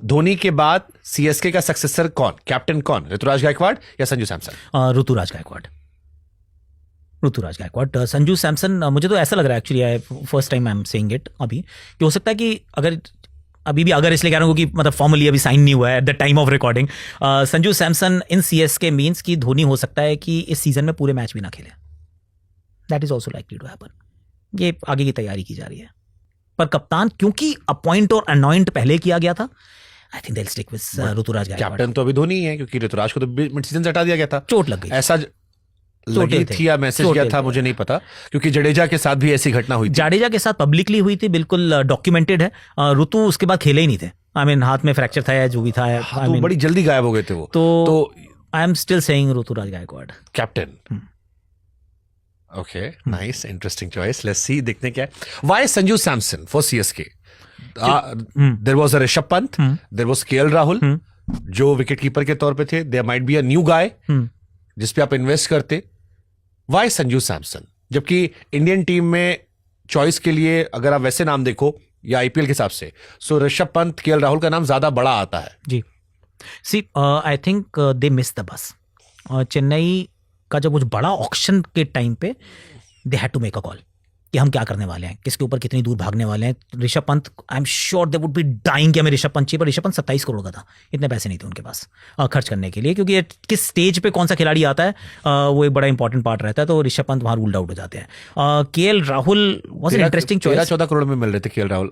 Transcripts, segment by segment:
धोनी के बाद सीएसके का सक्सेसर कौन, कैप्टन कौन, ऋतुराज गायकवाड़ या संजू सैमसन? ऋतुराज गायकवाड़। संजू सैमसन मुझे तो ऐसा लग रहा है actually, first time I am saying it अभी, कि हो सकता है कि अगर इसलिए कह रहा हूँ कि मतलब फॉर्मली अभी साइन नहीं हुआ है at the time of recording, Sanju Samson in CSK means कि धोनी हो सकता है कि इस सीजन में पूरे मैच भी ना खेले। That is also likely to happen. ये आगे की तैयारी की जा रही है, पर कप्तान क्योंकि अपॉइंट और अनॉइंट पहले किया गया था, I think they will stick with Rituraj Gaikwad. Captain तो अभी धोनी है, क्योंकि ऋतुराज को तो मिड सीजन से हटा दिया गया था, चोट लग गई, ऐसा लगी थी या मैसेज किया था, मुझे नहीं पता, क्योंकि जडेजा के साथ भी ऐसी घटना हुई थी। जडेजा के साथ पब्लिकली हुई थी, बिल्कुल डॉक्यूमेंटेड है। ऋतु उसके बाद खेले ही नहीं थे, आई मीन हाथ में फ्रैक्चर था या जो भी था, तो बड़ी जल्दी गायब हो गए थे वो। तो I am still saying Rituraj Gaikwad captain. Okay, nice, interesting choice. Let's see, देखते क्या है। Why Sanju Samson for CSK? There was a Rishabh Pant, there was KL Rahul जो विकेट कीपर के तौर पे थे, देयर माइट बी अ न्यू गाय जिस पे आप इन्वेस्ट करते। व्हाई संजू सैमसन? जबकि इंडियन टीम में चॉइस के लिए अगर आप वैसे नाम देखो या आईपीएल के हिसाब से, सो ऋषभ पंत, केएल राहुल का नाम ज्यादा बड़ा आता है। जी, see I think they miss the bus. Chennai का जब कुछ बड़ा ऑक्शन के टाइम पे they had to make a call कि हम क्या करने वाले हैं, किसके ऊपर कितनी दूर भागने वाले हैं। Rishabh Pant, I am sure they would be dying कि हमें ऋषभ पंत चाहिए, पर ऋषभ पंत 27 करोड़ का था, इतने पैसे नहीं थे उनके पास खर्च करने के लिए, क्योंकि किस स्टेज पे कौन सा खिलाड़ी आता है वो एक बड़ा इंपॉर्टेंट पार्ट रहता है, तो ऋषभ पंत वहां रूल्ड आउट हो जाते हैं। KL Rahul was an interesting choice. 13-14 crore में मिल रहे थे केएल राहुल।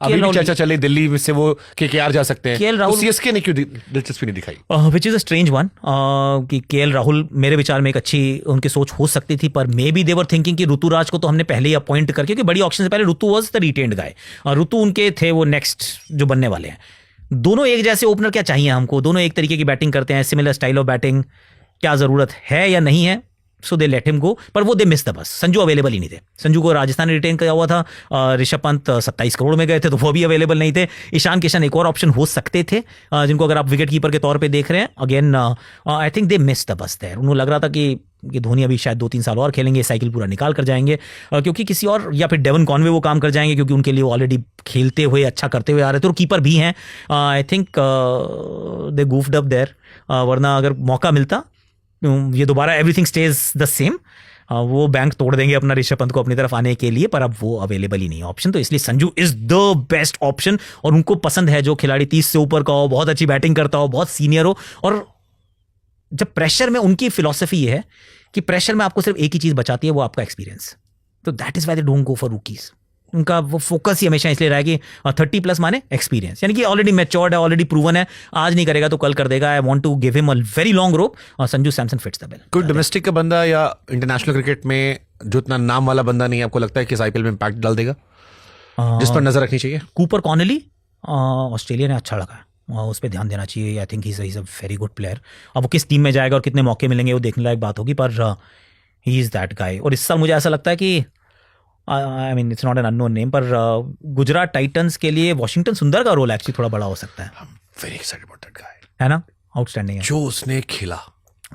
अभी चर्चा चली दिल्ली में से वो केकेआर जा सकते हैं। केएल राहुल, सीएसके ने क्यों दिलचस्पी नहीं दिखाई? Which is a strange one, कि केएल राहुल मेरे विचार में एक अच्छी उनकी सोच हो सकती थी, पर may be they were thinking कि ऋतुराज को तो हमने पहले ही अपॉइंट करके, क्योंकि बड़ी ऑप्शन से पहले ऋतु वाज द रिटेन्ड गाय, ऋतु उनके थे वो नेक्स्ट जो बनने वाले हैं। दोनों एक जैसे ओपनर क्या चाहिए हमको, दोनों एक तरीके की बैटिंग करते हैं, सिमिलर स्टाइल ऑफ बैटिंग, क्या जरूरत है या नहीं है, सो दे लेट हिम गो। पर वो दे मिस द बस। संजू अवेलेबल ही नहीं थे, संजू को राजस्थान ने रिटेन किया हुआ था, ऋषभ पंत 27 करोड़ में गए थे तो वो भी अवेलेबल नहीं थे। ईशान किशन एक और ऑप्शन हो सकते थे, जिनको अगर आप विकेट कीपर के तौर पे देख रहे हैं। Again I think they miss the bus there. उन्हें लग रहा था कि धोनी अभी शायद 2-3 साल और खेलेंगे, साइकिल पूरा निकाल कर जाएंगे, क्योंकि किसी और, या फिर डेवन कॉनवे वो काम कर जाएंगे, क्योंकि उनके लिए ऑलरेडी खेलते हुए अच्छा करते हुए आ रहे थे और कीपर भी हैं। I think they goofed up there, वरना अगर मौका मिलता ये दोबारा एवरीथिंग स्टेज द सेम, वो बैंक तोड़ देंगे अपना ऋषभ पंत को अपनी तरफ आने के लिए, पर अब वो अवेलेबल ही नहीं है ऑप्शन। तो इसलिए Sanju is the best option, और उनको पसंद है जो खिलाड़ी 30 से ऊपर का हो, बहुत अच्छी बैटिंग करता हो, बहुत सीनियर हो। और जब प्रेशर में, उनकी फिलॉसफी ये है कि प्रेशर में आपको सिर्फ एक ही चीज बचाती है, वो आपका एक्सपीरियंस। तो that is why they don't go for rookies. उनका वो फोकस ही हमेशा इसलिए रहा है कि 30+ माने एक्सपीरियंस, यानी कि ऑलरेडी मैच्योर्ड है, ऑलरेडी प्रूवन है, आज नहीं करेगा तो कल कर देगा। I want to give him a very long rope, और Sanju Samson fits the bill. कोई डोमेस्टिक का बंदा या इंटरनेशनल क्रिकेट में जो इतना नाम वाला बंदा नहीं है, आपको लगता है कि इस आईपीएल में इंपैक्ट डाल देगा, जिस पर नजर रखनी चाहिए? कूपर कॉर्नेली ऑस्ट्रेलिया ने अच्छा लगा, उस पर ध्यान देना चाहिए। I think he is a very good player. अब वो किस टीम में जाएगा और कितने मौके मिलेंगे वो देखने लायक बात होगी, पर ही इज दैट गाय। और इस साल मुझे ऐसा लगता है कि I mean it's not an unknown name, पर गुजरात टाइटंस के लिए वॉशिंगटन सुंदर का रोल एक्चुअली थोड़ा बड़ा हो सकता है। Very excited about that guy, है ना? आउटस्टैंडिंग है जो उसने खेला,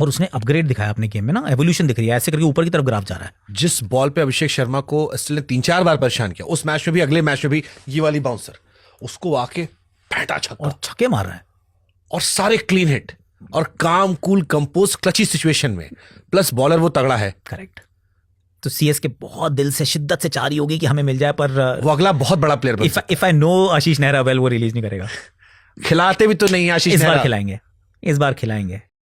और उसने अपग्रेड दिखाया अपने गेम में ना, एवोल्यूशन दिख रही है, ऐसे करके ऊपर की तरफ ग्राफ जा रहा है। जिस बॉल पे अभिषेक शर्मा को ऑस्ट्रेलिया ने 3-4 बार परेशान किया, उस मैच में भी, अगले मैच में भी, ये वाली बाउंसर उसको आके फेंटा छक्का, और छक्के मार रहा है, और सारे क्लीन हिट, और काम कूल कंपोज क्लची सिचुएशन में, प्लस बॉलर वो तगड़ा है। करेक्ट। तो सीएसके बहुत दिल से, शिद्दत से चाह रही होगी कि हमें मिल जाए, पर वो अगला बहुत बड़ा प्लेयर बन सकता है। If I know Ashish Nehra well, वो रिलीज नहीं करेगा। खिलाते भी तो नहीं आशीष नेहरा। इस बार खिलाएंगे।